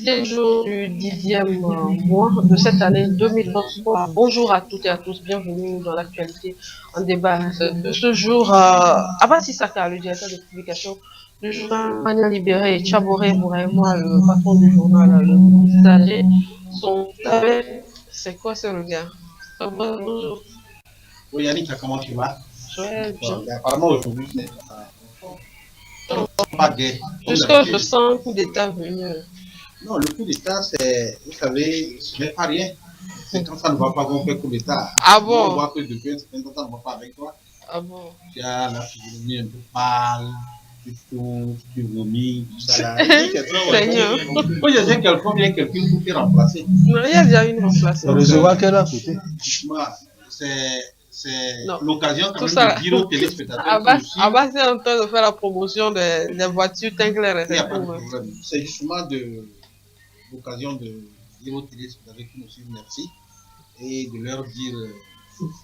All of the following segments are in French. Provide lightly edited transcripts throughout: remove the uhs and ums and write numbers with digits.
17e jour du 10e mois de cette année 2023. Bonjour à toutes et à tous, bienvenue dans l'actualité. En débat ce jour, Abbas Issaka, le directeur de publication du journal Mania Libéré, Chaboré Bouraïma, le patron du journal, le messager, sont avec... C'est quoi ce regard? Bonjour. Oui, Yannick, comment tu vas? Ouais, bien. Apparemment, aujourd'hui, c'est pas gay. Jusqu'à je sens un coup d'état venir. Non, le coup d'état, c'est, vous savez, ce n'est pas rien. C'est quand ça ne va pas qu'on fait coup d'état. Ah bon? On voit que depuis un certain temps, ça ne va pas avec toi. Ah bon? Tu as la physionomie un peu pâle, tu souffres, tu vomis, tout ça. Seigneur. Moi, je sais quelqu'un vient quelqu'un pour te remplacer. Non, il y a déjà une remplaçante. Recevoir quelle a coûté? C'est l'occasion quand même ça, de dire aux téléspectateurs Abbas est en train de faire la promotion des voitures Tinkler. Il n'y a pas de problème. C'est justement l'occasion de dire aux téléspectateurs qui nous suivent merci et de leur dire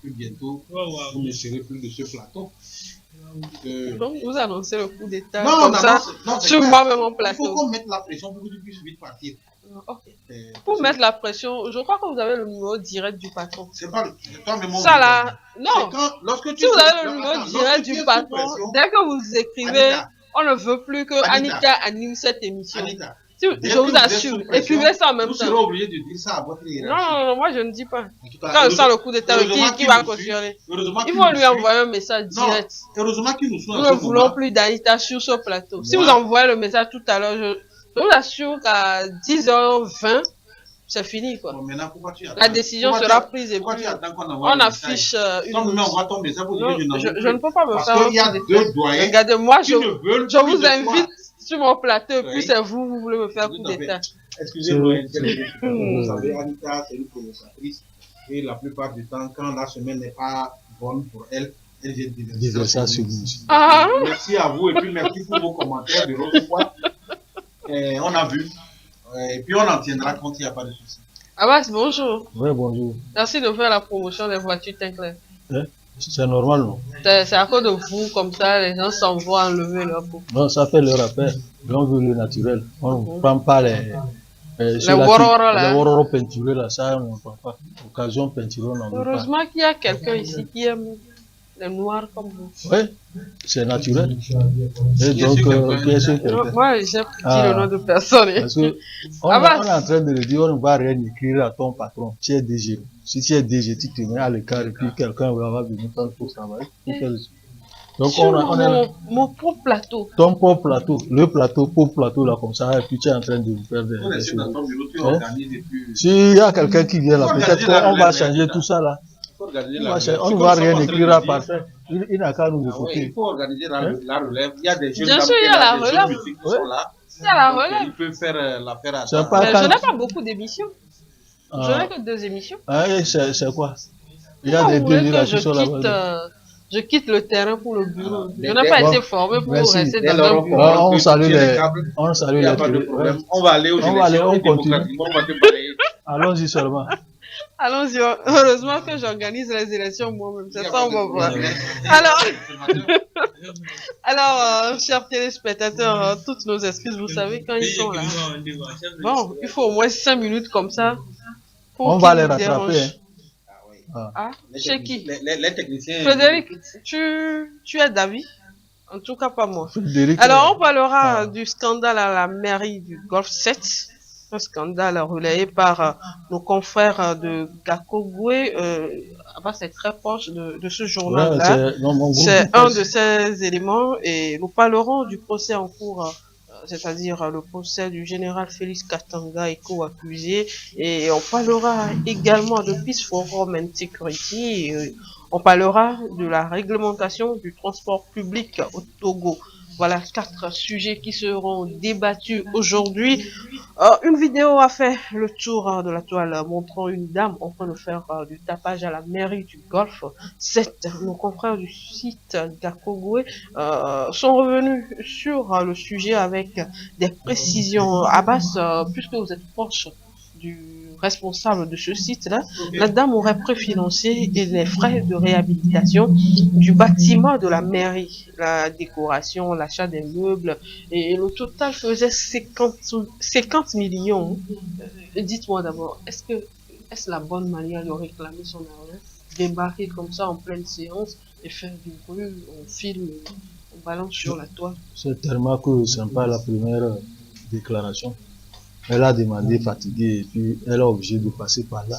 que bientôt vous ne serez plus de ce plateau. Donc vous annoncez le coup d'état Non, comme ça sur moi-même en Il plateau. faut qu'on mette la pression pour que tu puisses vite partir. Okay. Pour mettre la pression, je crois que vous avez le numéro direct du patron. C'est pas toi-même. Ça là, non. Lorsque si vous avez le numéro direct du patron, dès que vous écrivez, Anita, on ne veut plus que Anita anime cette émission. Anita, si, je vous assure, écrivez ça en même temps. Vous serez obligé de dire ça à votre hiérarchie. Non, moi je ne dis pas. Quand je sens le coup d'état, qui va cautionner? Il faut lui envoyer un message direct. Heureusement qu'il nous suit. Nous ne voulons plus d'Anita sur ce plateau. Si vous envoyez le message tout à l'heure, je vous assure qu'à 10h20, c'est fini, quoi. Bon, la décision sera prise et puis on affiche une... je ne peux pas me faire... Il y a deux doyens. Regardez, moi, je vous invite sur mon plateau et puis c'est vous voulez me faire coup d'état. Excusez-moi, vous savez, Anita, c'est une provocatrice. Et la plupart du temps, quand la semaine n'est pas bonne pour elle, elle vient divertir ça sur vous. Merci à vous et puis merci pour vos commentaires de l'autre fois. On a vu. Et puis on en tiendra compte, il n'y a pas de souci. Abbas, bonjour. Oui, bonjour. Merci de faire la promotion des voitures Tinkler. C'est normal, non? C'est à cause de vous, comme ça, les gens s'envoient enlever leur peau. Non, ça fait leur appel. On veut le naturel. On ne prend pas les wororo peinturés là, ça on ne prend pas. Occasion peinturée, on n'en veut pas. Heureusement qu'il y a quelqu'un ici qui aime les noirs comme vous. Oui, c'est naturel. Et donc, bien sûr, moi, j'ai dit le nom de personne. Parce que on est en train de le dire, on ne va rien écrire à ton patron. Tu es DG. Si tu es DG, tu te mets à l'écart et puis quelqu'un va venir prendre pour travailler. Donc, on est mon propre plateau. Ton propre plateau, le plateau, pauvre plateau là, comme ça, et puis tu es en train de faire des choses. S'il y a quelqu'un qui vient là, peut-être qu'on va changer tout ça là. On ne va rien écrire à parfait. Il n'a qu'à nous écouter. Il faut organiser la relève. Il y a des jeunes bien sûr, il y a la relève. Qui sont là. Il y a la relève. Il peut faire l'affaire à ça. Je n'ai pas beaucoup d'émissions. Je n'ai que 2 émissions. C'est quoi? Il y a des 2 émissions là-bas. Je quitte le terrain pour le bureau. Je n'ai pas été formé pour rester dans le bureau. On salue les... Il n'y a pas de problème. On va aller aux élections. On continue. Allons-y seulement. Allons-y. Heureusement que j'organise les élections moi-même. C'est ça, on va voir. Alors, chers téléspectateurs, toutes nos excuses, vous savez, quand ils sont là. Bon, il faut au moins 5 minutes comme ça. On va les rattraper. Chez qui? Les techniciens. Frédéric, tu es d'avis? En tout cas, pas moi. Alors, on parlera du scandale à la mairie du Golfe 7. Un scandale relayé par nos confrères de Gakogoué. C'est très proche de ce journal-là. C'est un de ces éléments. Et nous parlerons du procès en cours, c'est-à-dire le procès du général Félix Katanga et co-accusé. Et on parlera également de Peace Forum and Security. On parlera de la réglementation du transport public au Togo. Voilà 4 sujets qui seront débattus aujourd'hui. Une vidéo a fait le tour de la toile montrant une dame en train de faire du tapage à la mairie du Golfe 7. Nos confrères du site Gakogoué sont revenus sur le sujet avec des précisions. Abbas, puisque vous êtes proche du responsable de ce site-là, la dame aurait préfinancé les frais de réhabilitation du bâtiment de la mairie, la décoration, l'achat des meubles, et le total faisait 50 millions. Dites-moi d'abord, est-ce la bonne manière de réclamer son argent? Débarquer comme ça en pleine séance et faire du bruit, on filme, on balance sur la toile. C'est tellement que ce n'est pas la première déclaration. Elle a demandé fatiguée et puis elle a obligé de passer par là.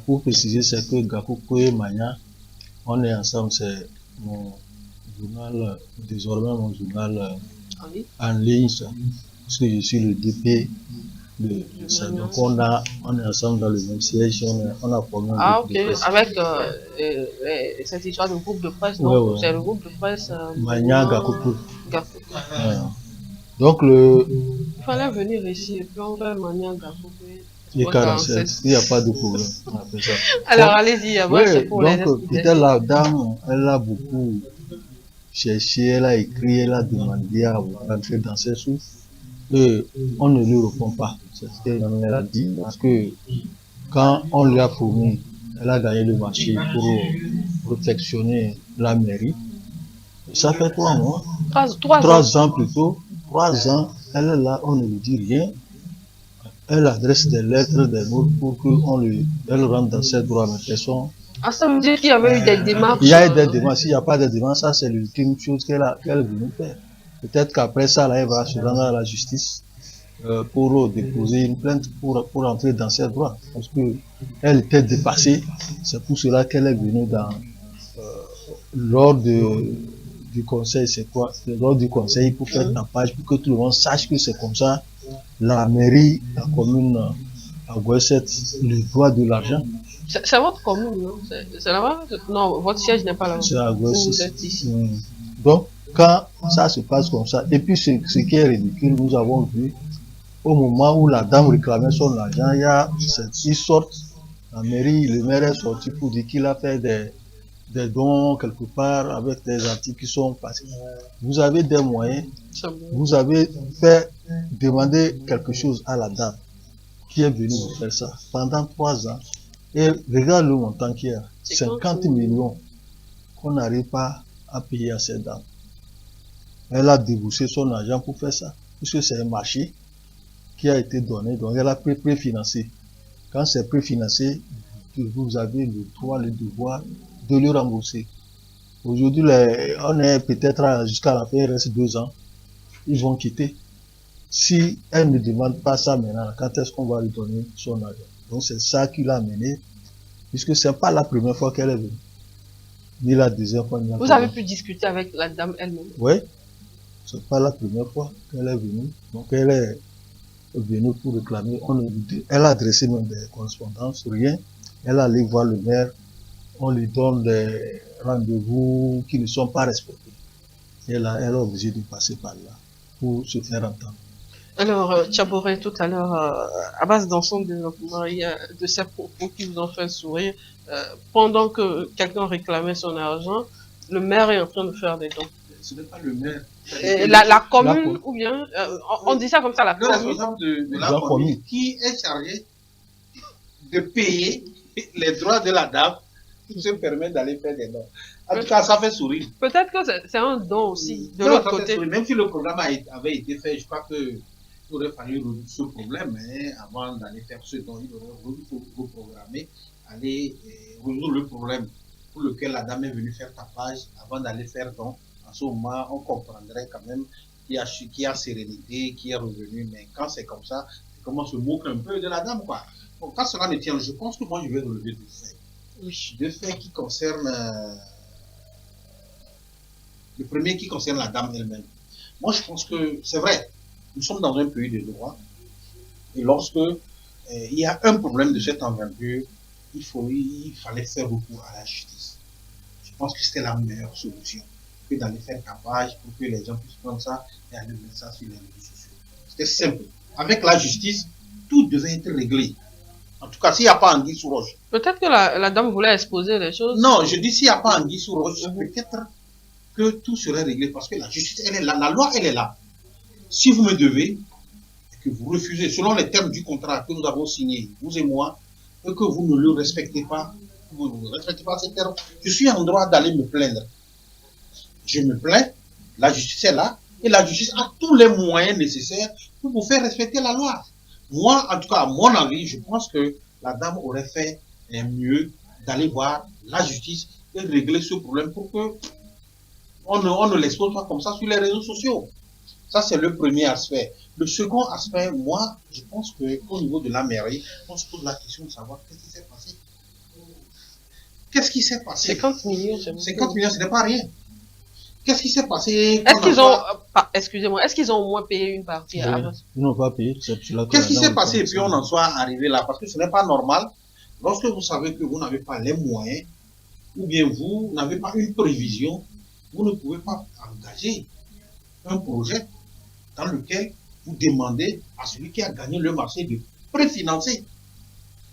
Pour préciser, c'est que Gakoko et Manya, on est ensemble, c'est mon journal, désormais mon journal en ligne, parce que je suis le DP de ça. Donc on est ensemble dans le même siège, on a formé un groupe de presse. Avec cette histoire de groupe de presse, donc c'est le groupe de presse Manya Gakoko. Donc il fallait venir ici et puis on fait Manya Gakoko. Et 47, il n'y a pas de problème. Alors allez-y, c'est pour les donc peut-être la dame, elle a beaucoup cherché, elle a écrit, elle a demandé à rentrer dans ses sous. Et on ne lui répond pas. C'est ce qu'elle a dit. Parce que quand on lui a fourni, elle a gagné le marché pour perfectionner la mairie. Ça fait 3 mois. 3 ans plutôt. 3 ans, elle est là, on ne lui dit rien. Elle adresse des lettres, des mots pour qu'elle rentre dans ses droits. Mais personne. Ça veut dire qu'il y avait eu des démarches. Il y a eu des démarches. S'il n'y a pas de démarches, ça c'est l'ultime chose qu'elle est venue faire. Peut-être qu'après ça, là, elle va se rendre à la justice pour déposer une plainte pour entrer dans ses droits. Parce qu'elle était dépassée. C'est pour cela qu'elle est venue lors du conseil. C'est quoi? Lors du conseil pour faire tapage, pour que tout le monde sache que c'est comme ça. La mairie, la commune à Gouesset, le droit de l'argent. C'est votre commune, non? C'est là-bas? Non, votre siège n'est pas là-bas. C'est à Gouesset. Donc, quand ça se passe comme ça, et puis ce qui est ridicule, nous avons vu, au moment où la dame réclamait son argent, ils sortent, la mairie, le maire est sorti pour dire qu'il a fait des dons quelque part avec des articles qui sont passés. Vous avez des moyens, vous avez demandé quelque chose à la dame qui est venue vous faire ça pendant 3 ans. Et regarde le montant qu'il y a, 50 millions qu'on n'arrive pas à payer à cette dame. Elle a déboursé son argent pour faire ça, puisque c'est un marché qui a été donné, donc elle a préfinancé. Quand c'est préfinancé, vous avez le droit, le devoir de le rembourser. Aujourd'hui, on est peut-être jusqu'à la fin, il reste 2 ans. Ils vont quitter. Si elle ne demande pas ça maintenant, quand est-ce qu'on va lui donner son argent? Donc c'est ça qui l'a amené, puisque c'est pas la première fois qu'elle est venue, ni la deuxième fois. Vous avez pu discuter avec la dame elle-même? Oui, c'est pas la première fois qu'elle est venue. Donc elle est venue pour réclamer. Elle a adressé même des correspondances, rien. Elle est allée voir le maire. On lui donne des rendez-vous qui ne sont pas respectés. Elle est obligée de passer par là pour se faire entendre. Alors, Tchaboré, tout à l'heure, à base dans son développement, il y a de ces propos qui vous ont fait sourire. Pendant que quelqu'un réclamait son argent, le maire est en train de faire des dons. Ce n'est pas le maire. La commune, ou bien, on dit ça comme ça, la commune. Le responsable de la commune qui est chargé de payer les droits de la dame qui se permet d'aller faire des dons. En tout cas, ça fait sourire. Peut-être que c'est un don aussi, de l'autre côté. Même si le programme avait été fait, je crois qu'il aurait fallu résoudre ce problème, mais avant d'aller faire ce don, il aurait reprogrammer, aller résoudre le problème pour lequel la dame est venue faire tapage avant d'aller faire don. En ce moment, on comprendrait quand même qu'il y a sérénité, qui est revenu, mais quand c'est comme ça, c'est comment se moque un peu de la dame, quoi. Bon, quand cela ne tient, je pense que moi je vais relever 2 faits. Oui. 2 faits qui concernent le premier qui concerne la dame elle-même. Moi je pense que c'est vrai, nous sommes dans un pays de droit et lorsque il y a un problème de cette envergure, il fallait faire recours à la justice. Je pense que c'était la meilleure solution que d'aller faire tapage pour que les gens puissent prendre ça et aller mettre ça sur les réseaux sociaux. C'était simple. Avec la justice, tout devait être réglé. En tout cas, s'il n'y a pas anguille sous roche. Peut-être que la dame voulait exposer les choses. Non, je dis s'il n'y a pas anguille sous roche, peut-être que tout serait réglé parce que la justice, elle est là. La loi, elle est là. Si vous me devez, que vous refusez, selon les termes du contrat que nous avons signé, vous et moi, et que vous ne le respectez pas, vous ne respectez pas ces termes, je suis en droit d'aller me plaindre. Je me plains, la justice est là, et la justice a tous les moyens nécessaires pour vous faire respecter la loi. Moi, en tout cas, à mon avis, je pense que la dame aurait fait mieux d'aller voir la justice et régler ce problème pour que on ne l'expose pas comme ça sur les réseaux sociaux. Ça, c'est le premier aspect. Le second aspect, moi, je pense qu'au niveau de la mairie, on se pose la question de savoir qu'est-ce qui s'est passé. Qu'est-ce qui s'est passé? 50 millions, 50 millions, ce n'est pas rien. Qu'est-ce qui s'est passé? Est-ce qu'ils ont, excusez-moi, est-ce qu'ils ont au moins payé une partie? Ils n'ont pas payé. Qu'est-ce qui s'est passé et puis on en soit arrivé là? Parce que ce n'est pas normal. Lorsque vous savez que vous n'avez pas les moyens, ou bien vous n'avez pas une prévision, vous ne pouvez pas engager un projet dans lequel vous demandez à celui qui a gagné le marché de préfinancer.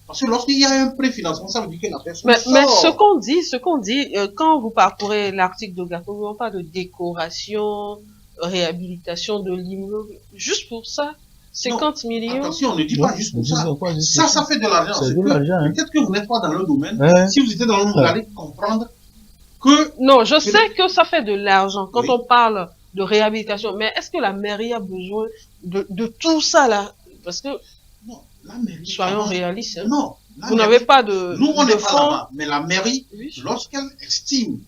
Parce que lorsqu'il y a un préfinancement, ça veut dire que la personne mais ce qu'on dit, quand vous parcourez l'article de Gakou, on parle de décoration, réhabilitation de l'immeuble, juste pour ça, 50 millions. Attention, on ne dit pas juste pour ça. Ça fait de l'argent. C'est de l'argent. Peut-être que vous n'êtes pas dans le domaine. Si vous étiez dans le domaine, vous allez comprendre que... Non, je sais que ça fait de l'argent quand on parle de réhabilitation. Mais est-ce que la mairie a besoin de tout ça là? Parce que... Non, la mairie... Soyons réalistes. Hein. Non. Vous n'avez pas de... Nous, on n'est pas là-bas. Mais la mairie, lorsqu'elle estime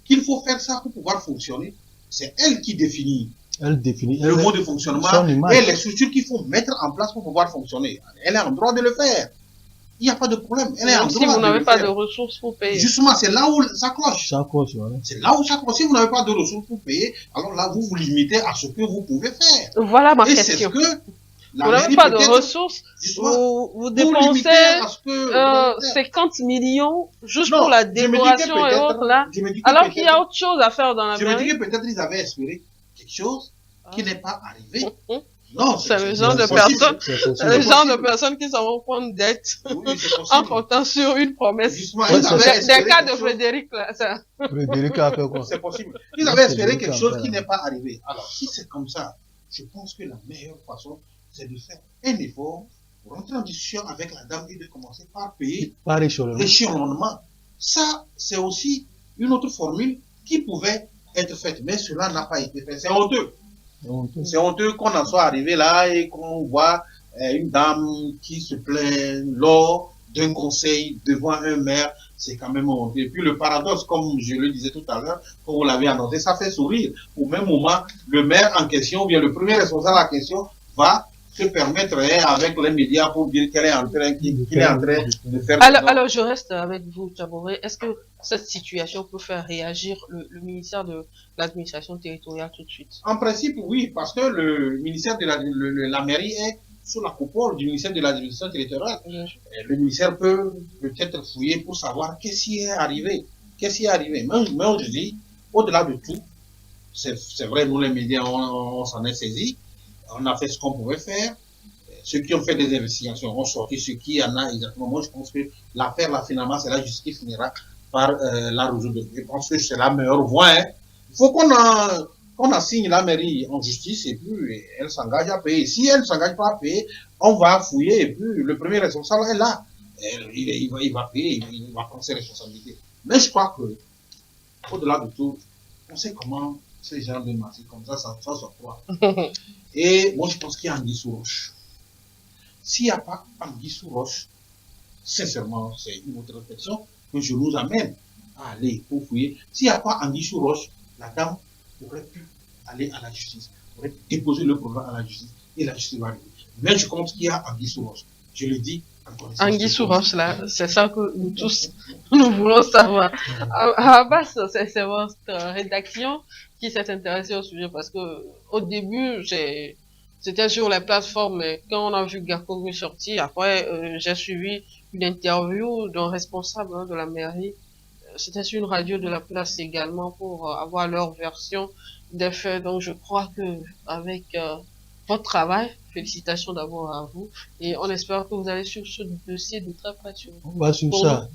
qu'il faut faire ça pour pouvoir fonctionner, c'est elle qui définit. Elle définit le mode de fonctionnement et les structures qu'il faut mettre en place pour pouvoir fonctionner. Elle est en droit de le faire. Il n'y a pas de problème. Elle est en droit si vous n'avez pas de ressources pour payer. Justement, c'est là où ça cloche. Ça cloche, voilà. C'est là où ça cloche. Si vous n'avez pas de ressources pour payer, alors là, vous vous limitez à ce que vous pouvez faire. Voilà ma question. Et c'est ce que vous n'avez pas de ressources, vous dépensez 50 millions juste pour la décoration et autres là, alors qu'il y a autre chose à faire dans la mairie. Je me dis que peut-être ils avaient espéré quelque chose qui n'est pas arrivé. Non, c'est le genre de personnes qui s'en vont prendre dette en comptant sur une promesse. Des cas de Frédéric là, ça. Frédéric a fait quoi? C'est possible. Ils avaient espéré quelque chose qui n'est pas arrivé. Alors, si c'est comme ça, je pense que la meilleure façon, c'est de faire un effort pour rentrer en discussion avec la dame et de commencer par payer l'échelonnement. Ça, c'est aussi une autre formule qui pouvait être faite, mais cela n'a pas été fait. C'est honteux. C'est honteux qu'on en soit arrivé là et qu'on voit une dame qui se plaint lors d'un conseil devant un maire. C'est quand même honteux. Et puis le paradoxe, comme je le disais tout à l'heure, comme vous l'avez annoncé, ça fait sourire. Au même moment, le maire en question, ou bien le premier responsable en question, va se permettre avec les médias pour dire qu'il est en train de faire... Alors, je reste avec vous, Tchabouré. Est-ce que cette situation peut faire réagir le ministère de l'administration territoriale tout de suite? En principe, oui, parce que le ministère de la mairie est sous la coupole du ministère de l'administration territoriale. Le ministère peut peut-être fouiller pour savoir qu'est-ce qui est arrivé. Qu'est-ce qui est arrivé. Mais aujourd'hui, au-delà de tout, c'est vrai, nous les médias, on s'en est saisi. On a fait ce qu'on pouvait faire. Ceux qui ont fait des investigations ont sorti ce qu'il y en a exactement. Moi, je pense que l'affaire, là, finalement, c'est la justice qui finira par la résoudre. Je pense que c'est la meilleure voie. Hein. Il faut qu'on assigne la mairie en justice et puis elle s'engage à payer. Si elle ne s'engage pas à payer, on va fouiller et puis le premier responsable est là. Il va payer, il va prendre ses responsabilités. Mais je crois que, au-delà de tout, on sait comment ces gens de marché comme ça se croit. Et moi, je pense qu'il y a Anguille sous roche. S'il n'y a pas Anguille sous roche, sincèrement, c'est une autre réflexion que je nous amène à aller pour fouiller. S'il n'y a pas Anguille sous roche, la dame aurait pu aller à la justice, aurait pu déposer le problème à la justice et la justice va arriver. Mais je pense qu'il y a Anguille sous roche. Je le dis encore. Anguille sous roche, là, c'est ça que nous tous, nous voulons savoir. Abbas, c'est votre rédaction qui s'est intéressée au sujet parce que au début, c'était sur les plateformes, mais quand on a vu Gakou sortir, après, j'ai suivi une interview d'un responsable de la mairie. C'était sur une radio de la place également pour avoir leur version des faits. Donc, je crois que avec votre travail, félicitations d'abord à vous, et on espère que vous allez sur ce dossier de très près. On va sur ça.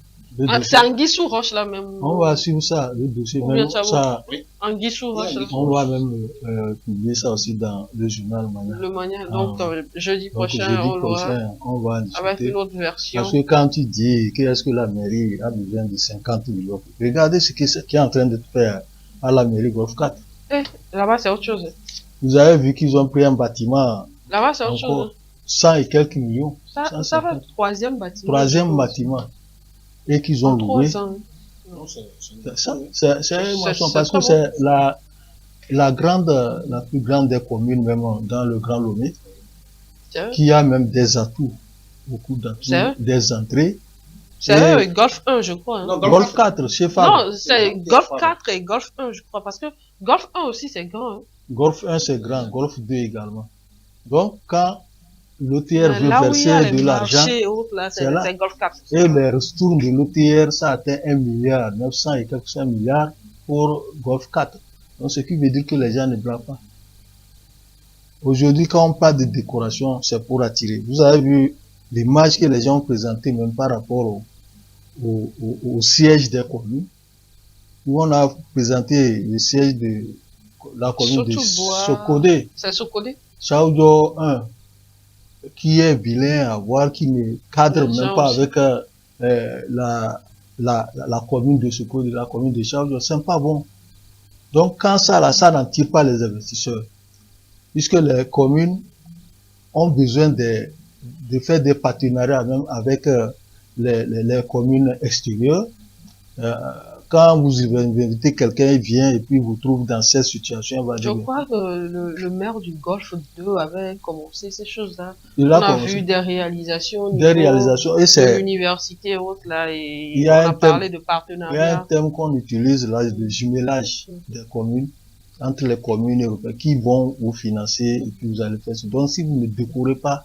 C'est Anguille-sous-Roche là même. On va suivre ça, le dossier. Même ça, Anguille-sous-Roche. On va même publier ça aussi dans le journal Mania. Le Mania, donc jeudi prochain, on va en discuter. Avec une autre version. Parce que quand tu dis qu'est-ce que la mairie a besoin de 50 millions, regardez ce qui est en train de faire à la mairie Golf 4. Là-bas c'est autre chose. Vous avez vu qu'ils ont pris un bâtiment. Là-bas c'est autre chose. 100 et quelques millions. Ça va être troisième bâtiment. Troisième bâtiment. Et qu'ils ont loué. Parce que c'est la plus grande des communes, même dans le Grand Lomé, qui a même des atouts, beaucoup d'atouts, des entrées. C'est Golf 1, je crois. Hein. Non, Golf 4, chez Fab. Non, c'est Golf 4 et Golf 1, je crois, parce que Golf 1 aussi, c'est grand. Hein. Golf 1, c'est grand, Golf 2 également. Donc, quand l'OTR veut verser de l'argent, c'est Golf 4. Et les retours de l'OTR, ça atteint 1 milliard, 900 et quelques milliards pour Golf 4. Donc, ce qui veut dire que les gens ne blaguent pas. Aujourd'hui, quand on parle de décoration, c'est pour attirer. Vous avez vu l'image que les gens ont présentée même par rapport au siège des communes, où on a présenté le siège de la commune de Sokodé. C'est Sokodé. Chaoudio 1. Qui est vilain à voir, qui ne cadre même pas avec la commune de Sokodé, la commune de Chaoudio, c'est pas bon. Donc quand ça n'attire pas les investisseurs, puisque les communes ont besoin de faire des partenariats même avec les communes extérieures. Quand vous invitez quelqu'un, il vient et puis vous trouve dans cette situation. Je crois que le maire du Golfe 2 avait commencé ces choses-là. On a vu des réalisations. Des réalisations. Et c'est l'université et autres là. Et on a parlé de partenariat. Il y a un terme qu'on utilise là, de jumelage des communes entre les communes européennes qui vont vous financer et puis vous allez faire ça. Donc si vous ne décorez pas,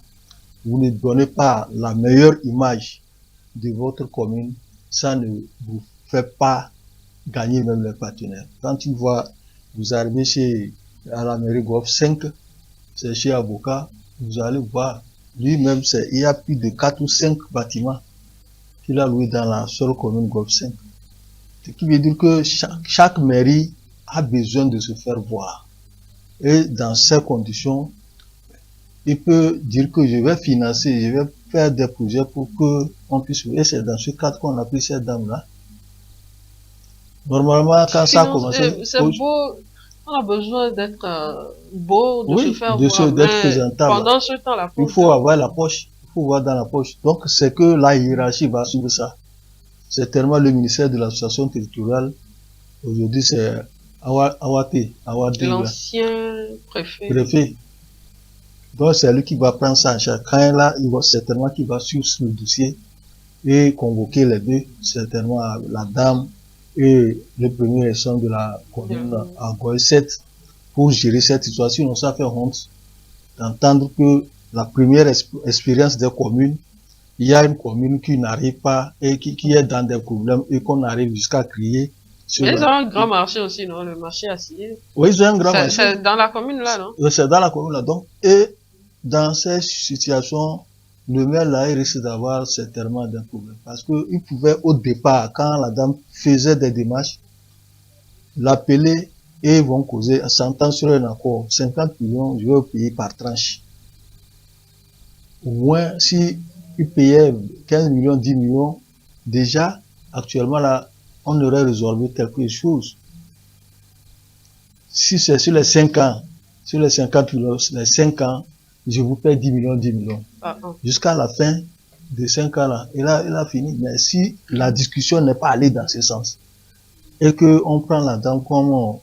vous ne donnez pas la meilleure image de votre commune, ça ne vous fait pas gagner même les partenaires. Quand tu vois, vous arrivez à la mairie Golf 5, c'est chez Avocat, vous allez voir, lui-même, il y a plus de 4 ou 5 bâtiments qu'il a loués dans la seule commune Golf 5. Ce qui veut dire que chaque mairie a besoin de se faire voir. Et dans ces conditions, il peut dire que je vais financer, je vais faire des projets pour que on puisse. Et c'est dans ce cadre qu'on a pris cette dame-là. Normalement, quand ça a commencé. C'est beau. On a besoin d'être beau, de se faire voir. D'être présentable. Pendant ce temps-là. Il faut avoir la poche. Il faut voir dans la poche. Donc, c'est que la hiérarchie va suivre ça. C'est tellement le ministère de l'association territoriale. Aujourd'hui, c'est Awate. L'ancien préfet. Donc, c'est lui qui va prendre ça en charge. Quand là, certainement qu'il va suivre le dossier et convoquer les deux, certainement la dame et le premier responsable de la commune à Goy 7 pour gérer cette situation. Ça fait honte d'entendre que la première expérience des communes, il y a une commune qui n'arrive pas et qui est dans des problèmes et qu'on arrive jusqu'à crier. Mais ils ont un grand marché aussi, non? Le marché acier. Oui, ils ont un grand marché. C'est dans la commune là, non? C'est dans la commune là. Donc, et dans ces situations, le maire là, il risque d'avoir certainement des problèmes. Parce qu'il pouvait au départ, quand la dame faisait des démarches, l'appeler et ils vont causer, s'entendre sur un accord. 50 millions, je vais payer par tranche. Au moins, si il payait 15 millions, 10 millions, déjà, actuellement là, on aurait résolu quelque chose. Si c'est sur les 5 ans, sur les 50 millions, les 5 ans, je vous paie 10 millions, 10 millions. Jusqu'à la fin de 5 ans là, il a fini. Mais si la discussion n'est pas allée dans ce sens, et que on prend la dame comme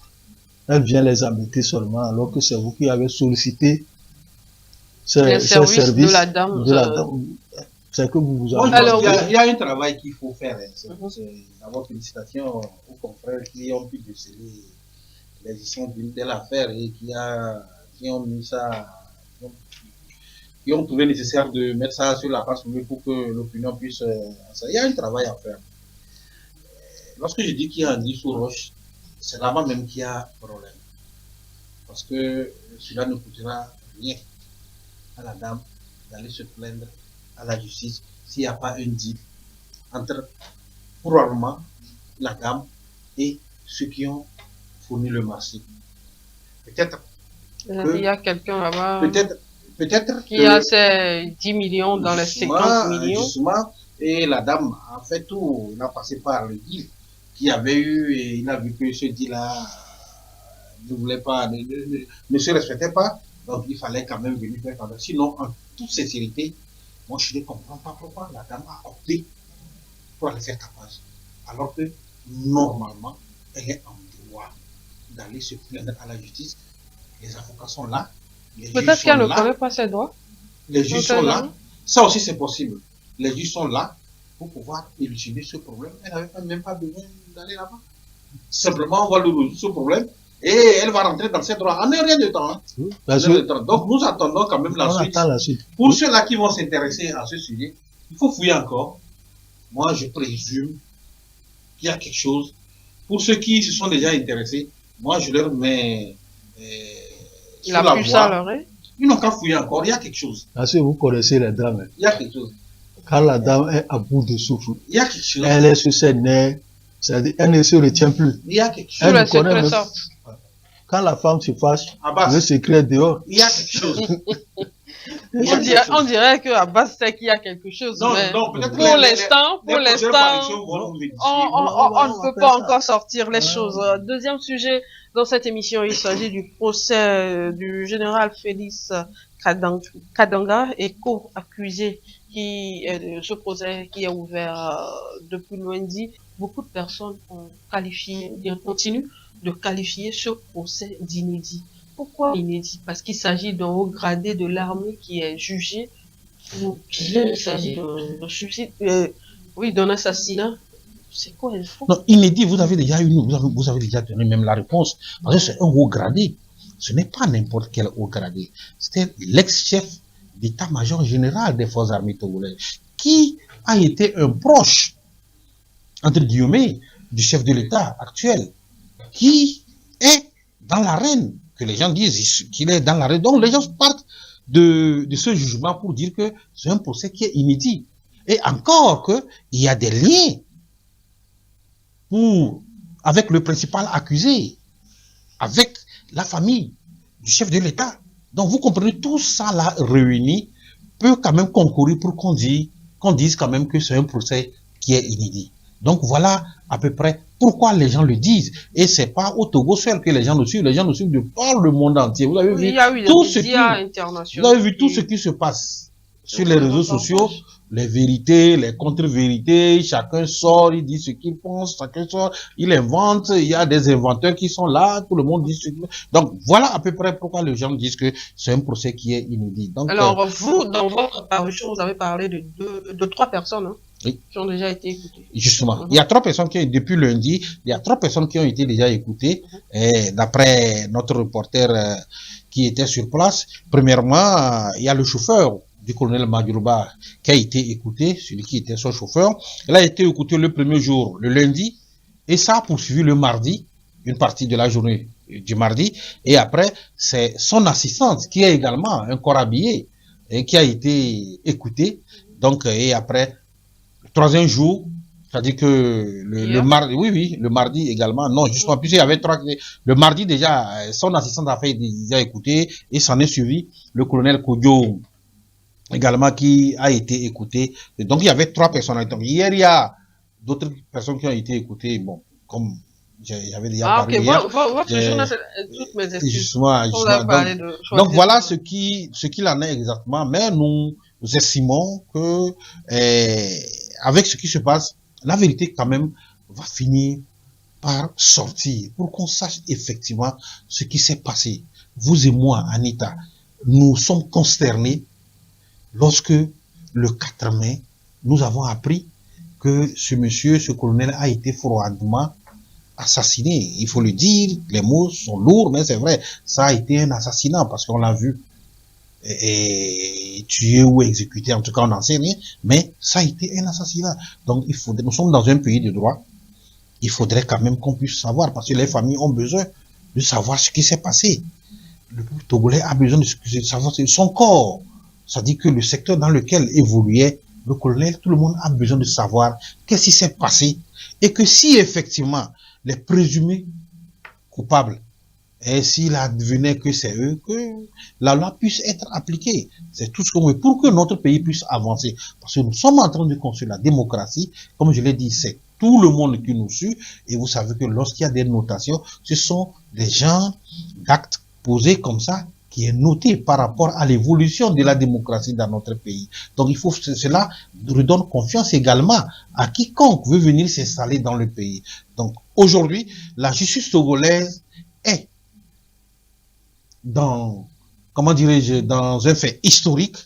elle vient les embêter seulement, alors que c'est vous qui avez sollicité ces services de la dame. C'est que vous vous avez... Alors, il y a un travail qu'il faut faire. C'est d'abord félicitations aux confrères qui ont pu déceler les gestions d'une telle affaire et qui ont mis ça, qui ont trouvé nécessaire de mettre ça sur la place publique pour que l'opinion puisse... Il y a un travail à faire. Lorsque je dis qu'il y a un lit sous roche, c'est là-bas même qu'il y a problème. Parce que cela ne coûtera rien à la dame d'aller se plaindre à la justice s'il n'y a pas un deal entre probablement la dame et ceux qui ont fourni le marché. Peut-être il y a quelqu'un là-bas peut-être qui a ses 10 millions dans les 50 millions. Justement, et la dame a fait tout, il a passé par le deal qu'il y avait eu et il a vu que ce deal-là ne voulait pas, ne se respectait pas, donc il fallait quand même venir faire ça. Sinon, en toute sincérité, moi je ne comprends pas pourquoi la dame a opté pour aller faire tapage, alors que normalement, elle est en droit d'aller se plaindre à la justice. Les avocats sont là. Peut-être qu'elle ne connaît pas ses droits. Les juges sont là. Ça aussi, c'est possible. Les juges sont là pour pouvoir élucider ce problème. Elle n'avait même pas besoin d'aller là-bas. Simplement, on va lui résoudre ce problème et elle va rentrer dans ses droits en un rien de temps. Hein. Donc, nous attendons quand même la suite. Pour ceux-là qui vont s'intéresser à ce sujet, il faut fouiller encore. Moi, je présume qu'il y a quelque chose. Pour ceux qui se sont déjà intéressés, moi, je leur mets il a pu ça à l'oreille. Ils n'ont qu'à fouiller encore, il y a quelque chose. Parce que vous connaissez la dame. Il y a quelque chose. Quand la dame est à bout de souffle, il y a quelque chose. Elle est sur ses nerfs, c'est-à-dire elle ne se retient plus. Il y a quelque chose. Elle connaît même... Quand la femme se fâche, elle veut s'écrire dehors. Il y a quelque chose. On dirait que Abbas sait qu'il y a quelque chose. Non, mais non, peut-être pour l'instant, on ne peut pas encore sortir les choses. Deuxième sujet dans cette émission, il s'agit du procès du général Félix Kadanga et co-accusé ce procès qui est ouvert depuis lundi. Beaucoup de personnes ont qualifié, continuent de qualifier ce procès d'inédit. Pourquoi inédit? Parce qu'il s'agit d'un haut gradé de l'armée qui est jugé pour bien. Il s'agit d'un suicide, d'un assassinat. C'est quoi il faut? Non, inédit, vous avez déjà donné même la réponse. Parce que c'est un haut gradé. Ce n'est pas n'importe quel haut gradé. C'était l'ex-chef d'état-major général des forces armées togolaises, qui a été un proche, entre guillemets, du chef de l'État actuel, qui est dans l'arène, que les gens disent qu'il est dans l'arène. Donc les gens partent de ce jugement pour dire que c'est un procès qui est inédit. Et encore qu'il y a des liens avec le principal accusé, avec la famille du chef de l'État. Donc vous comprenez, tout ça là réuni peut quand même concourir pour qu'on dise quand même que c'est un procès qui est inédit. Donc voilà à peu près pourquoi les gens le disent. Et c'est pas au Togo seul que les gens le suivent de par le monde entier. Vous avez vu tout ce qui se passe sur les réseaux sociaux, les vérités, les contre-vérités, chacun sort, il dit ce qu'il pense, chacun sort, il invente, il y a des inventeurs qui sont là, tout le monde dit ce qu'il... Donc voilà à peu près pourquoi les gens disent que c'est un procès qui est inédit. Donc, alors vous, dans votre parution, vous avez parlé de 3 personnes, hein, oui, qui ont déjà été écoutées. Justement, il y a 3 personnes qui, depuis lundi, il y a 3 personnes qui ont été déjà écoutées, et d'après notre reporter qui était sur place. Premièrement, il y a le chauffeur du colonel Madjouba qui a été écouté, celui qui était son chauffeur. Il a été écouté le premier jour, le lundi, et ça a poursuivi le mardi, une partie de la journée du mardi, et après, c'est son assistante qui est également un corps habillé, et qui a été écoutée. Donc, et après, le 3e jour, c'est-à-dire que le mardi, oui, le mardi également, non, justement, puisqu'il y avait 3, le mardi déjà, son assistante a fait déjà écouter, et s'en est suivi le colonel Kodjo, également qui a été écouté. Donc il y avait 3 personnes. Donc, hier il y a d'autres personnes qui ont été écoutées. Bon, comme j'avais déjà parlé hier. Toutes mes excuses. Justement. Donc voilà ce qu'il en est exactement. Mais nous estimons que avec ce qui se passe, la vérité quand même va finir par sortir pour qu'on sache effectivement ce qui s'est passé. Vous et moi, Anita, nous sommes consternés lorsque, le 4 mai, nous avons appris que ce colonel a été froidement assassiné. Il faut le dire, les mots sont lourds, mais c'est vrai, ça a été un assassinat parce qu'on l'a vu tué ou exécuté, en tout cas on n'en sait rien, mais ça a été un assassinat. Donc nous sommes dans un pays de droit, il faudrait quand même qu'on puisse savoir, parce que les familles ont besoin de savoir ce qui s'est passé. Le peuple togolais a besoin de savoir son corps. Ça dit que le secteur dans lequel évoluait le colonel, tout le monde a besoin de savoir qu'est-ce qui s'est passé Et que si effectivement les présumés coupables, et s'il advenait que c'est eux, que la loi puisse être appliquée. C'est tout ce qu'on veut pour que notre pays puisse avancer. Parce que nous sommes en train de construire la démocratie. Comme je l'ai dit, c'est tout le monde qui nous suit. Et vous savez que lorsqu'il y a des notations, ce sont des genres d'actes posés comme ça qui est noté par rapport à l'évolution de la démocratie dans notre pays. Donc il faut que cela redonne confiance également à quiconque veut venir s'installer dans le pays. Donc aujourd'hui, la justice togolaise est dans, comment dirais-je, dans un fait historique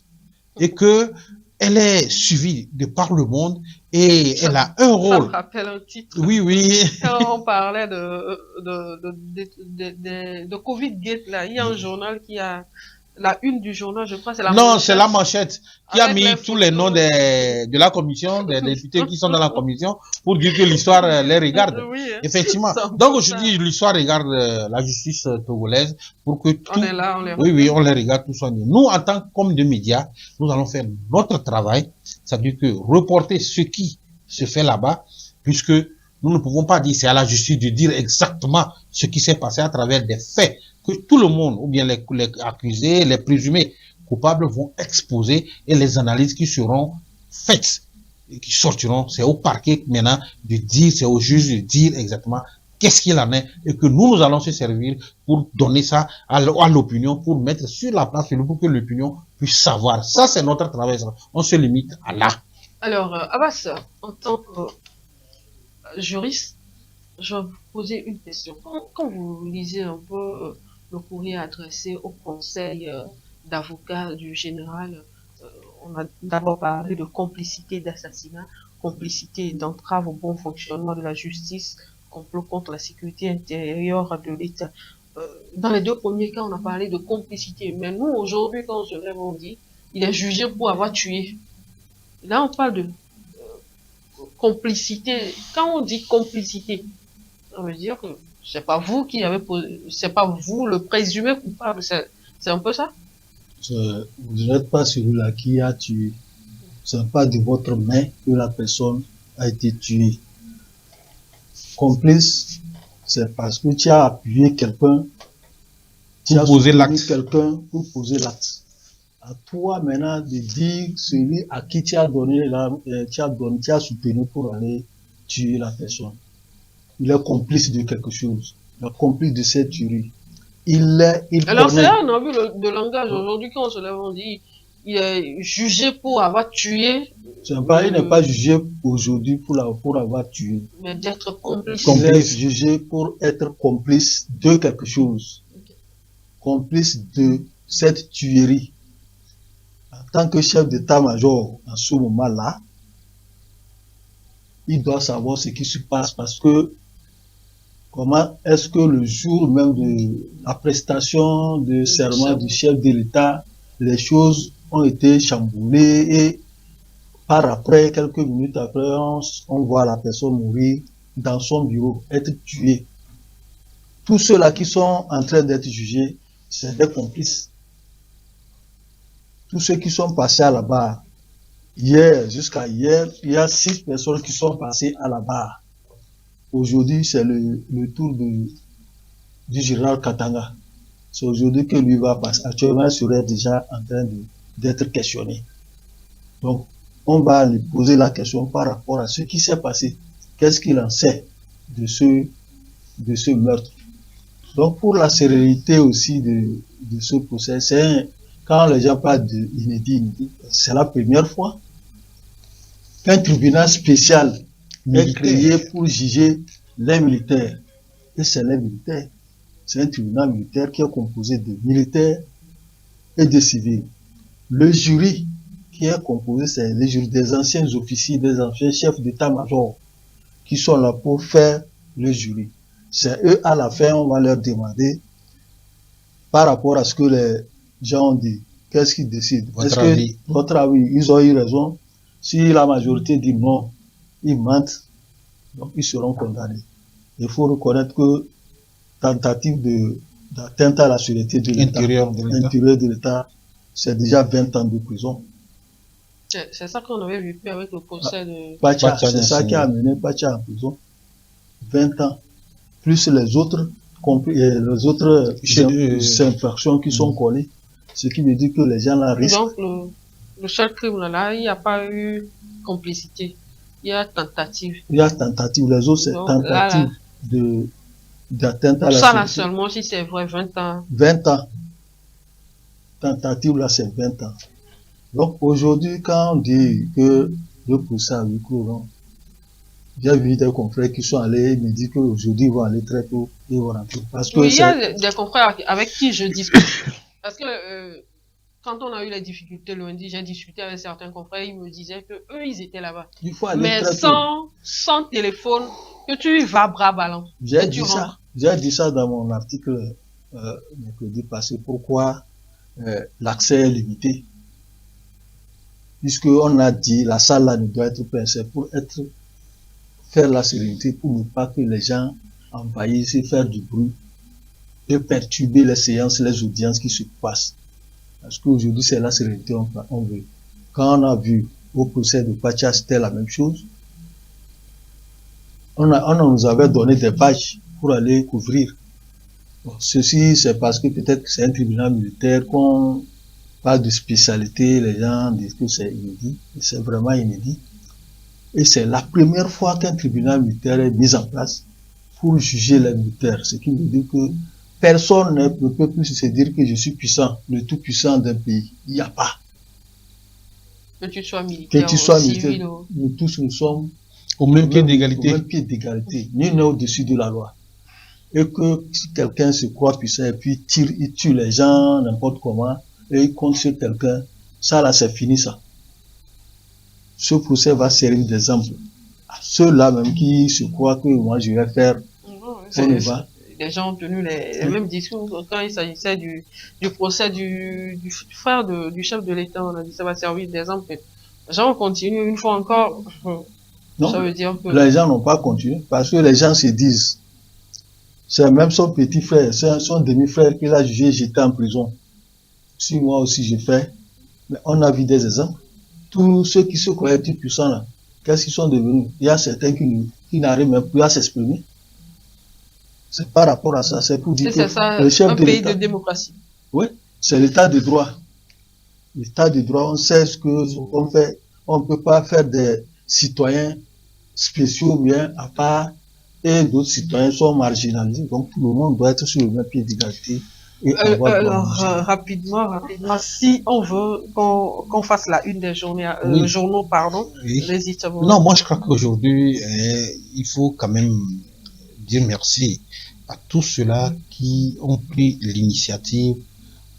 et que elle est suivie de par le monde et elle a un rôle. Ça me rappelle un titre. Oui, oui. Quand on parlait de Covid-Gate, là, il y a un journal qui a la une du journal, je crois, c'est la manchette. Non, c'est la manchette qui a mis tous les noms de la commission, des députés qui sont dans la commission, pour dire que l'histoire les regarde. Oui, hein. Effectivement. Donc aujourd'hui, l'histoire regarde la justice togolaise pour que tout... On est là, on les regarde. Oui, oui, on les regarde tous. Nous, en tant qu'hommes de médias, nous allons faire notre travail, c'est-à-dire que reporter ce qui se fait là-bas, puisque nous ne pouvons pas dire c'est à la justice de dire exactement ce qui s'est passé à travers des faits que tout le monde, ou bien les accusés, les présumés coupables vont exposer et les analyses qui seront faites et qui sortiront, c'est au parquet maintenant de dire, c'est au juge de dire exactement qu'est-ce qu'il en est et que nous allons se servir pour donner ça à l'opinion, pour mettre sur la place pour que l'opinion puisse savoir. Ça, c'est notre travail. On se limite à là. Alors, Abbas, en tant que juriste, je vais vous poser une question. Quand vous lisez un peu le courrier adressé au conseil d'avocats du général, on a d'abord parlé de complicité d'assassinat, complicité d'entrave au bon fonctionnement de la justice, complot contre la sécurité intérieure de l'État. Dans les deux premiers cas, on a parlé de complicité. Mais nous, aujourd'hui, quand on se lève, on dit il est jugé pour avoir tué. Là, on parle de complicité. Quand on dit complicité, ça veut dire que c'est pas vous qui avez posé, c'est pas vous le présumé coupable, c'est un peu ça? Vous n'êtes pas celui-là qui a tué. Ce n'est pas de votre main que la personne a été tuée. Complice, c'est parce que tu as appuyé quelqu'un, tu as posé l'acte. quelqu'un pour poser l'acte. À toi maintenant de dire celui à qui tu as donné tu as soutenu pour aller tuer la personne. Il est complice de quelque chose. Il est complice de cette tuerie. Alors c'est là on a vu le langage. Aujourd'hui, quand on se lève, on dit il est jugé pour avoir tué. Il n'est pas jugé aujourd'hui pour avoir tué. Mais d'être complice. Il est jugé pour être complice de quelque chose. Okay. Complice de cette tuerie. En tant que chef d'état-major, en ce moment-là, il doit savoir ce qui se passe parce que comment est-ce que le jour même de la prestation de serment du chef de l'État, les choses ont été chamboulées et par après, quelques minutes après, on voit la personne mourir dans son bureau, être tuée. Tous ceux-là qui sont en train d'être jugés, c'est des complices. Tous ceux qui sont passés à la barre, jusqu'à hier, il y a 6 personnes qui sont passées à la barre. Aujourd'hui, c'est le tour du général Katanga. C'est aujourd'hui que lui va passer. Actuellement, il serait déjà en train d'être questionné. Donc, on va lui poser la question par rapport à ce qui s'est passé. Qu'est-ce qu'il en sait de ce meurtre? Donc, pour la sérénité aussi de ce procès, quand les gens parlent d'inédit, c'est la première fois qu'un tribunal spécial est créé pour juger les militaires. Et c'est les militaires. C'est un tribunal militaire qui est composé de militaires et de civils. Le jury qui est composé, c'est les jurys des anciens officiers, des anciens chefs d'état-major qui sont là pour faire le jury. C'est eux, à la fin, on va leur demander par rapport à ce que les gens ont dit, qu'est-ce qu'ils décident? Votre avis, ils ont eu raison? Si la majorité dit non, ils mentent, donc ils seront condamnés. Il faut reconnaître que tentative d'atteinte à la sûreté de l'État, intérieur de l'État, c'est déjà 20 ans de prison. C'est ça qu'on avait vécu avec le procès de... Pacha, c'est ça qui a amené Pacha en prison. 20 ans. Plus les autres infractions qui sont collées. Ce qui veut dire que les gens là risquent. Donc, le seul crime là, il n'y a pas eu complicité. Il y a tentative. Il y a tentative. Les autres, c'est tentative d'atteinte à la sécurité. Ça là seulement, si c'est vrai, 20 ans. 20 ans. Tentative là, c'est 20 ans. Donc aujourd'hui, quand on dit que le procès a eu clos, j'ai vu des confrères qui sont allés, ils me disent qu'aujourd'hui ils vont aller très tôt, ils vont rentrer. Parce que oui, il y a des confrères avec qui je discute. Parce que quand on a eu les difficultés lundi, j'ai discuté avec certains confrères, ils me disaient que eux ils étaient là-bas. Il faut aller mais très sans téléphone, que tu vas bras ballants. J'ai dit ça dans mon article mercredi passé. Pourquoi l'accès est limité? Puisqu'on a dit la salle là ne doit être pleine, c'est pour faire la sérénité, pour ne pas que les gens envahissent et faire du bruit et perturber les séances, les audiences qui se passent. Parce qu'aujourd'hui c'est la sérénité on veut. Quand on a vu au procès de Pacha, c'était la même chose. On nous avait donné des badges pour aller couvrir. Bon, ceci c'est parce que peut-être que c'est un tribunal militaire qu'on parle de spécialité, les gens disent que c'est inédit, et c'est vraiment inédit. Et c'est la première fois qu'un tribunal militaire est mis en place pour juger les militaires. Ce qui veut dire que personne ne peut plus se dire que je suis puissant, le tout puissant d'un pays. Il n'y a pas. Que tu sois militaire, nous tous nous sommes au même pied d'égalité. Au même pied d'égalité. Nul n'est au-dessus de la loi. Et que si quelqu'un se croit puissant et puis il tue les gens n'importe comment, et il compte sur quelqu'un, ça là c'est fini ça. Ce procès va servir d'exemple à ceux-là même qui se croient que moi je vais faire. Les gens ont tenu les mêmes discours quand il s'agissait du procès du frère du chef de l'État. On a dit ça va servir d'exemple. Les gens continuent une fois encore. Non, ça veut dire que les gens n'ont pas continué parce que les gens se disent c'est même son petit frère, c'est son demi-frère qu'il a jugé, j'étais en prison. Si moi aussi je fais, mais on a vu des exemples. Tous ceux qui se croyaient plus puissants là, qu'est-ce qu'ils sont devenus? Il y a certains qui n'arrivent même plus à s'exprimer. C'est par rapport à ça, c'est pour dire que ça, le chef de pays de démocratie. Oui, c'est l'état de droit. L'état de droit, on sait ce qu'on fait. On ne peut pas faire des citoyens spéciaux bien à part et d'autres citoyens sont marginalisés. Donc tout le monde doit être sur le même pied d'égalité. Alors, rapidement, si on veut qu'on fasse la une des journées, journaux, pardon, oui. Non, moi je crois qu'aujourd'hui, il faut quand même dire merci à tous ceux-là qui ont pris l'initiative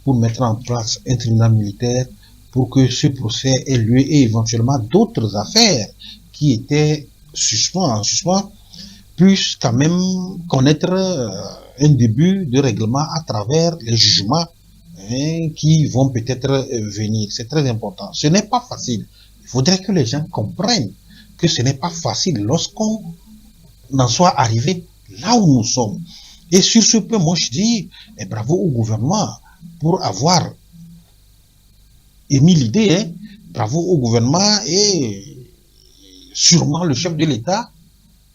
pour mettre en place un tribunal militaire pour que ce procès ait lieu et éventuellement d'autres affaires qui étaient en suspens puissent quand même connaître un début de règlement à travers les jugements qui vont peut-être venir. C'est très important. Ce n'est pas facile. Il faudrait que les gens comprennent que ce n'est pas facile lorsqu'on en soit arrivé là où nous sommes. Et sur ce point, moi je dis bravo au gouvernement pour avoir émis l'idée, bravo au gouvernement et sûrement le chef de l'État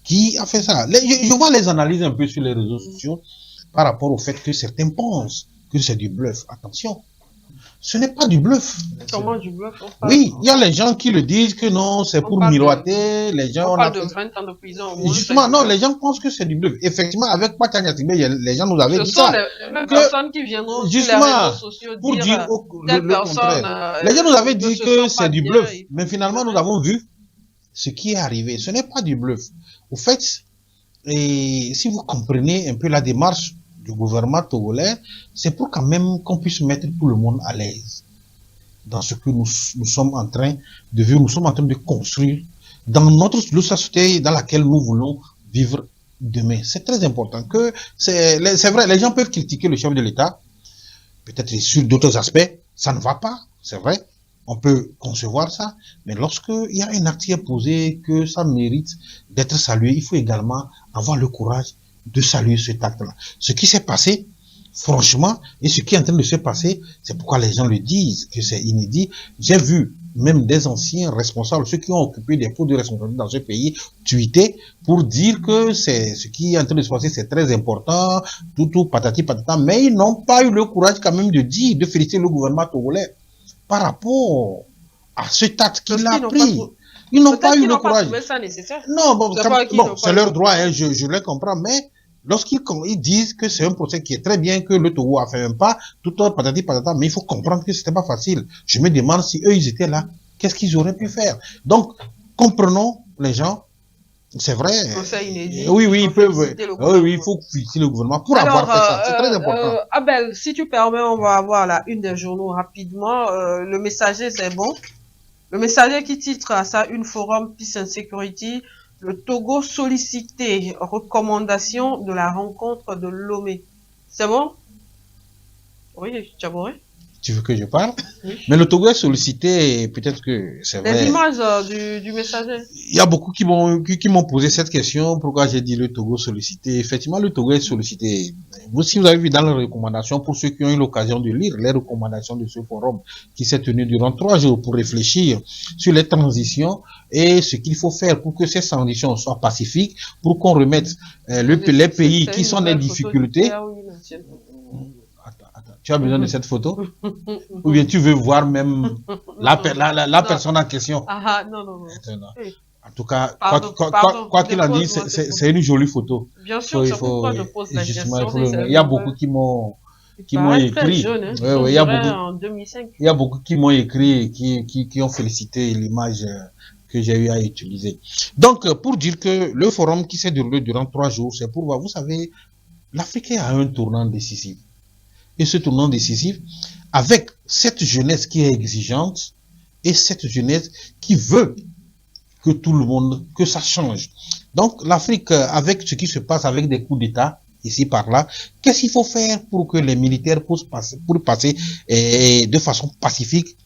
qui a fait ça. Je vois les analyses un peu sur les réseaux sociaux par rapport au fait que certains pensent que c'est du bluff. Attention, ce n'est pas du bluff. Comment du bluff? Oui, il y a les gens qui le disent que non, c'est pour miroiter. Les gens on parle de 20 ans de prison. Au moins, justement, non, les gens pensent que c'est du bluff. Effectivement, avec Pacha Nyatibé, les gens nous avaient dit ça. Ce sont les personnes qui viendront sur les réseaux sociaux pour dire le contraire. Les gens nous avaient dit que c'est du bluff. Mais finalement, nous avons vu ce qui est arrivé. Ce n'est pas du bluff. Au fait, si vous comprenez un peu la démarche du gouvernement togolais, c'est pour quand même qu'on puisse mettre tout le monde à l'aise dans ce que nous sommes en train de vivre, nous sommes en train de construire dans notre société dans laquelle nous voulons vivre demain. C'est très important que c'est vrai, les gens peuvent critiquer le chef de l'État, peut-être sur d'autres aspects, ça ne va pas, c'est vrai, on peut concevoir ça, mais lorsqu'il y a un acte qui est posé, que ça mérite d'être salué, il faut également avoir le courage de saluer cet acte-là. Ce qui s'est passé, franchement, et ce qui est en train de se passer, c'est pourquoi les gens le disent, que c'est inédit. J'ai vu même des anciens responsables, ceux qui ont occupé des postes de responsabilité dans ce pays, tweeté pour dire que c'est ce qui est en train de se passer, c'est très important, tout, patati patata, mais ils n'ont pas eu le courage quand même de dire, de féliciter le gouvernement togolais par rapport à ce acte qu'il a pris. Ils n'ont pas eu le courage. Non, bon, c'est leur droit, hein, je les comprends, mais lorsqu'ils disent que c'est un procès qui est très bien, que le Togo a fait un pas, tout patati patata, mais il faut comprendre que c'était pas facile. Je me demande si eux, ils étaient là, qu'est-ce qu'ils auraient pu faire? Donc, comprenons les gens, c'est vrai. Oui, ils peuvent. Oui, il faut féliciter le gouvernement pour avoir fait ça. C'est très important. Abel, si tu permets, on va avoir la une des journaux rapidement. Le Messager, c'est bon. Le Messager qui titre à ça une forum Peace and Security. Le Togo sollicité, recommandation de la rencontre de Lomé. C'est bon? Oui, Tchaboré. Tu veux que je parle? Oui. Mais le Togo est sollicité, peut-être que c'est vrai. Les images du Messager. Il y a beaucoup qui m'ont posé cette question, pourquoi j'ai dit le Togo sollicité. Effectivement, le Togo est sollicité. Si vous avez vu dans les recommandations, pour ceux qui ont eu l'occasion de lire les recommandations de ce forum, qui s'est tenu durant 3 jours pour réfléchir sur les transitions et ce qu'il faut faire pour que ces transitions soient pacifiques, pour qu'on remette les pays qui sont des difficultés. Tu as besoin de cette photo? Ou bien tu veux voir même la personne en question? Non. En tout cas, quoi qu'il en dise, c'est une jolie photo. Bien sûr, c'est pourquoi je pose la question. Il y a beaucoup qui m'ont écrit. Jeune, il y a beaucoup qui m'ont écrit, qui ont félicité l'image que j'ai eu à utiliser. Donc, pour dire que le forum qui s'est déroulé durant 3 jours, c'est pour voir, vous savez, l'Afrique a un tournant décisif. Et ce tournant décisif, avec cette jeunesse qui est exigeante et cette jeunesse qui veut que tout le monde, que ça change. Donc l'Afrique, avec ce qui se passe avec des coups d'État, ici par là, qu'est-ce qu'il faut faire pour que les militaires puissent passer de façon pacifique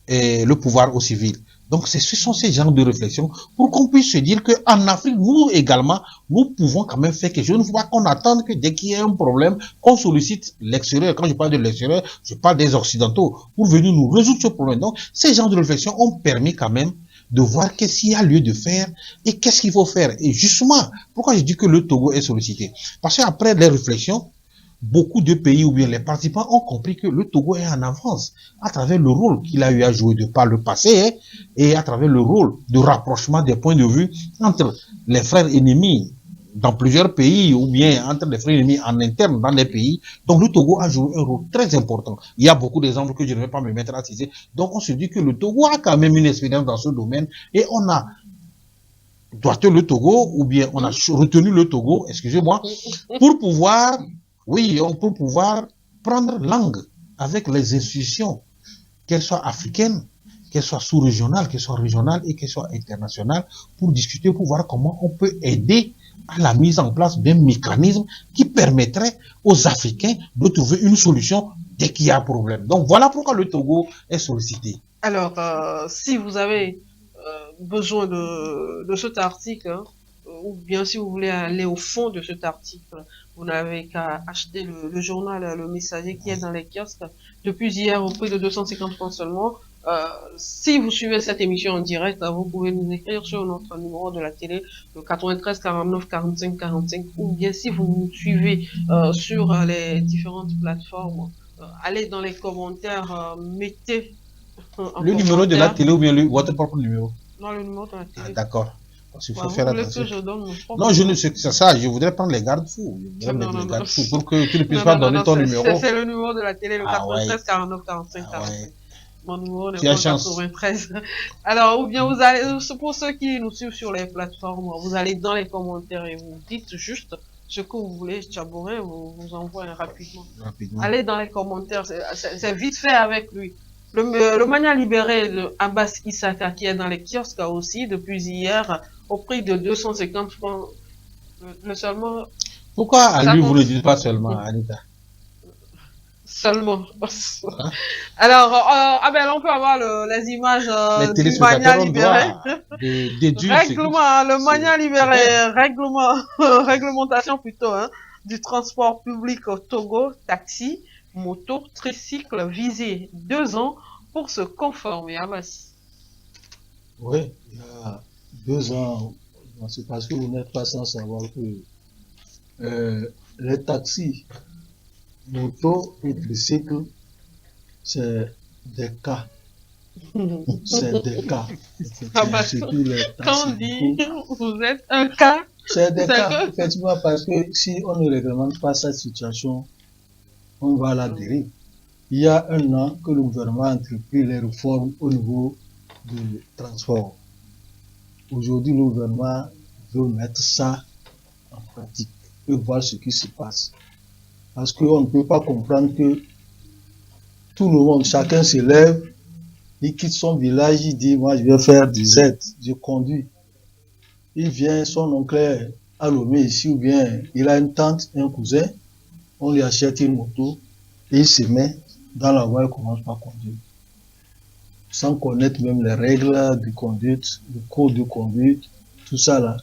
le pouvoir aux civils? Donc, ce sont ces genres de réflexions pour qu'on puisse se dire qu'en Afrique, nous également, nous pouvons quand même faire quelque chose. Il ne faut pas qu'on attende que dès qu'il y a un problème, qu'on sollicite l'extérieur. Quand je parle de l'extérieur, je parle des Occidentaux pour venir nous résoudre ce problème. Donc, ces genres de réflexions ont permis quand même de voir qu'est-ce qu'il y a lieu de faire et qu'est-ce qu'il faut faire. Et justement, pourquoi je dis que le Togo est sollicité? Parce qu'après les réflexions, beaucoup de pays ou bien les participants ont compris que le Togo est en avance à travers le rôle qu'il a eu à jouer de par le passé et à travers le rôle de rapprochement des points de vue entre les frères ennemis dans plusieurs pays ou bien entre les frères ennemis en interne dans les pays. Donc le Togo a joué un rôle très important. Il y a beaucoup d'exemples que je ne vais pas me mettre à citer. Donc on se dit que le Togo a quand même une expérience dans ce domaine et on a doigté le Togo ou bien on a retenu le Togo, excusez-moi, pour pouvoir prendre langue avec les institutions, qu'elles soient africaines, qu'elles soient sous-régionales, qu'elles soient régionales et qu'elles soient internationales, pour discuter, pour voir comment on peut aider à la mise en place d'un mécanisme qui permettrait aux Africains de trouver une solution dès qu'il y a un problème. Donc voilà pourquoi le Togo est sollicité. Alors, si vous avez besoin de cet article, ou bien si vous voulez aller au fond de cet article, vous n'avez qu'à acheter le journal Le Messager qui est dans les kiosques depuis hier au prix de 250 francs seulement. Si vous suivez cette émission en direct, vous pouvez nous écrire sur notre numéro de la télé, le 93 49 45 45, ou bien si vous nous suivez sur les différentes plateformes, allez dans les commentaires, mettez le numéro de la télé ou bien votre propre numéro? Non, le numéro de la télé. Ah, d'accord. Parce qu'il faut faire attention. Non, je ne sais que c'est ça. Je voudrais prendre les garde-fous. Pour que tu ne puisses pas donner ton numéro. C'est le numéro de la télé, le 93 49 45 45. Mon numéro n'est pas 93. Alors, ou bien vous allez, pour ceux qui nous suivent sur les plateformes, vous allez dans les commentaires et vous dites juste ce que vous voulez. Tchaboré vous envoie rapidement. Allez dans les commentaires. C'est vite fait avec lui. Le Mania libéré de Abbas Issaka qui est dans les kiosques aussi depuis hier au prix de 250 francs. Seulement. Pourquoi à lui vous ne le dites pas seulement, Anita? Seulement. Hein? Alors, Abel, on peut avoir les images du Mania libéré. Règlement, le Mania libéré, réglementation plutôt, hein, du transport public au Togo, taxi, moto, tricycle visé 2 ans pour se conformer à Abbas? Oui, il y a 2 ans, c'est parce que vous n'êtes pas sans savoir que les taxis, moto et tricycle, c'est des cas. C'est des cas. Quand on dit vous êtes un cas, c'est des cas, effectivement, parce que si on ne réglemente pas cette situation, on va à la dérive. Il y a 1 an que le gouvernement a entrepris les réformes au niveau du transport. Aujourd'hui, le gouvernement veut mettre ça en pratique et voir ce qui se passe. Parce qu'on ne peut pas comprendre que tout le monde, chacun se lève, il quitte son village, il dit, moi je vais faire du Z, je conduis. Il vient, son oncle à Lomé ici, ou bien il a une tante, un cousin, on lui achète une moto, et il se met dans la voie, il commence par conduire. Sans connaître même les règles de conduite, le code de conduite, tout ça là.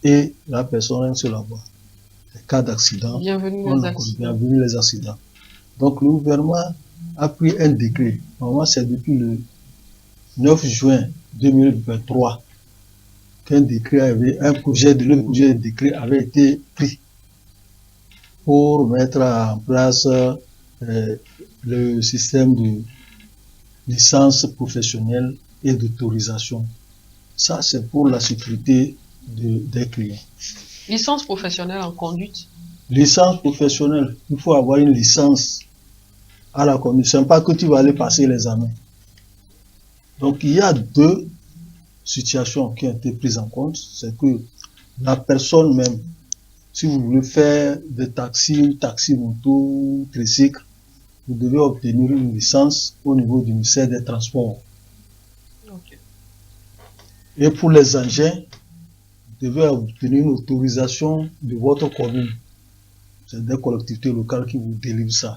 Et la personne est sur la voie. Les cas d'accident. Bienvenue les accidents. Donc le gouvernement a pris un décret. Normalement, c'est depuis le 9 juin 2023 qu'un décret avait, le projet de décret avait été pris pour mettre en place le système de licence professionnelle et d'autorisation. Ça, c'est pour la sécurité des clients. Licence professionnelle en conduite? Licence professionnelle, il faut avoir une licence à la conduite. Ce n'est pas que tu vas aller passer l'examen. Donc, il y a 2 situations qui ont été prises en compte. C'est que la personne même, si vous voulez faire des taxis, moto, tricycle, vous devez obtenir une licence au niveau du ministère des Transports. Okay. Et pour les engins, vous devez obtenir une autorisation de votre commune. C'est des collectivités locales qui vous délivrent ça.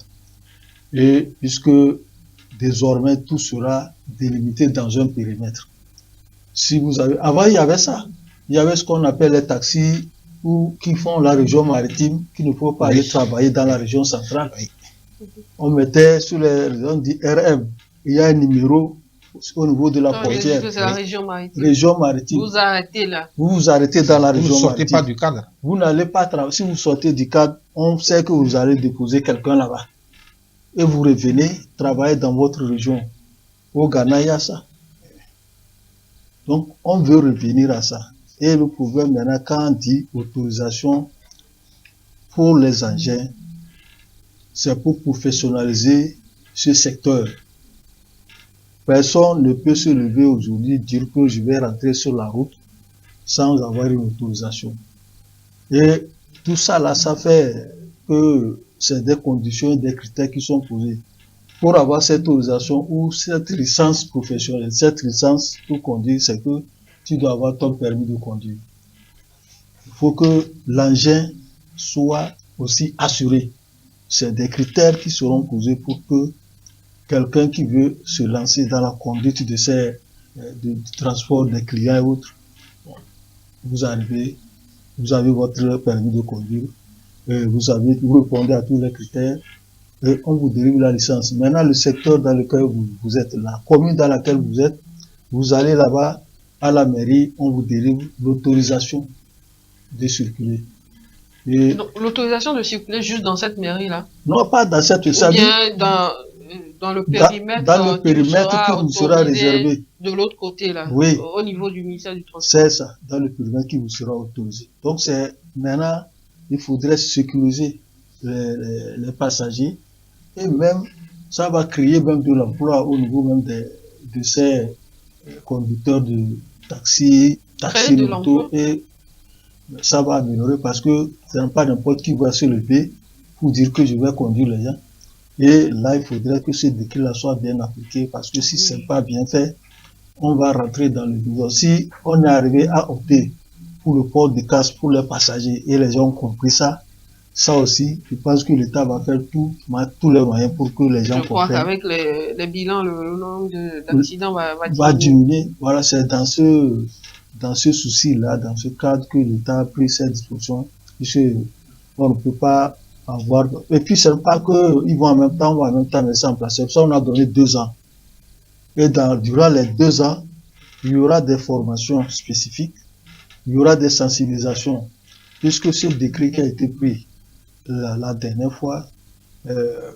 Et puisque désormais tout sera délimité dans un périmètre. Si vous avez, avant il y avait ça. Il y avait ce qu'on appelle les taxis qui font la région maritime, qui ne peuvent pas aller travailler dans la région centrale. On mettait sur on dit RM, il y a un numéro au niveau de la portière. C'est la région maritime. Région maritime. Vous arrêtez là. Vous vous arrêtez dans la région maritime. Vous ne sortez pas du cadre. Vous n'allez pas travailler. Si vous sortez du cadre, on sait que vous allez déposer quelqu'un là-bas. Et vous revenez travailler dans votre région. Au Ghana, il y a ça. Donc, on veut revenir à ça. Et le problème maintenant, quand on dit autorisation pour les engins, c'est pour professionnaliser ce secteur. Personne ne peut se lever aujourd'hui et dire que je vais rentrer sur la route sans avoir une autorisation. Et tout ça là, ça fait que c'est des conditions et des critères qui sont posés. Pour avoir cette autorisation ou cette licence professionnelle, cette licence pour conduire, c'est que tu dois avoir ton permis de conduire. Il faut que l'engin soit aussi assuré. C'est des critères qui seront posés pour que quelqu'un qui veut se lancer dans la conduite de du transport des clients et autres, vous arrivez, vous avez votre permis de conduire, vous répondez à tous les critères et on vous délivre la licence. Maintenant, le secteur dans lequel vous êtes, la commune dans laquelle vous êtes, vous allez là-bas à la mairie, on vous délivre l'autorisation de circuler. L'autorisation de circuler juste dans cette mairie-là? Non, pas dans cette mairie. Ou bien dans le périmètre, dans le périmètre qui vous sera réservé. De l'autre côté, là, oui, au niveau du ministère du Transport. C'est ça, dans le périmètre qui vous sera autorisé. Donc, maintenant, il faudrait sécuriser les passagers et même, ça va créer même de l'emploi au niveau même de ces conducteurs de taxi, moto, et ça va améliorer parce que ce n'est pas n'importe qui va se lever pour dire que je vais conduire les gens. Et là, il faudrait que ce décret-là soit bien appliqué parce que si ce n'est pas bien fait, on va rentrer dans le besoin. Si on est arrivé à opter pour le port de casque pour les passagers et les gens ont compris ça, ça aussi, je pense que l'État va faire tous les moyens pour que les gens comprennent. Je crois qu'avec les bilans, le nombre d'accidents va diminuer. Voilà, c'est dans ce souci-là, dans ce cadre que l'État a pris cette disposition. On ne peut pas avoir. Et puis, ce n'est pas qu'ils vont en même temps, mettre ça en place. C'est pour ça qu'on a donné 2 ans. Et durant les 2 ans, il y aura des formations spécifiques, il y aura des sensibilisations, puisque ce décret qui a été pris la dernière fois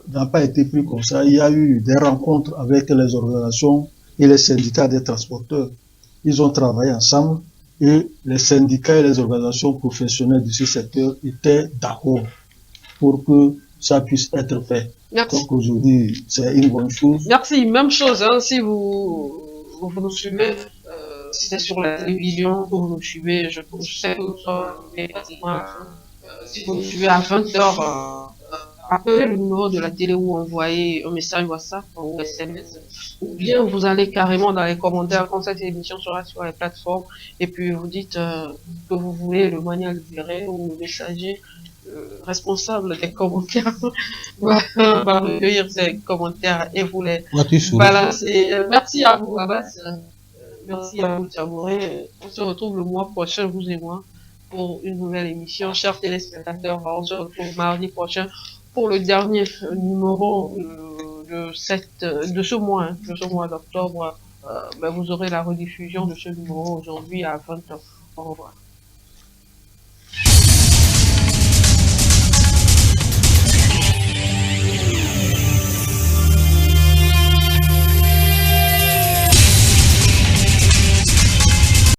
n'a pas été pris comme ça. Il y a eu des rencontres avec les organisations et les syndicats des transporteurs. Ils ont travaillé ensemble et les syndicats et les organisations professionnelles de ce secteur étaient d'accord pour que ça puisse être fait. Merci. Donc aujourd'hui, c'est une bonne chose. Merci. Même chose, hein, si vous nous suivez, si c'est sur la télévision, vous nous suivez, je sais que nous sommes pratiquement, si vous nous suivez à 20h, appelez le numéro de la télé ou envoyez un message WhatsApp ou SMS, ou bien vous allez carrément dans les commentaires quand cette émission sera sur les plateformes et puis vous dites que vous voulez le manuel libéré ou le messager responsable des commentaires va recueillir ces commentaires et vous les balancer. Merci à vous, Abbas. Merci à vous, Tchabouré. On se retrouve le mois prochain, vous et moi, pour une nouvelle émission. Chers téléspectateurs, on se retrouve mardi prochain pour le dernier numéro de ce mois d'octobre. Vous aurez la rediffusion de ce numéro aujourd'hui à 20h. Au revoir.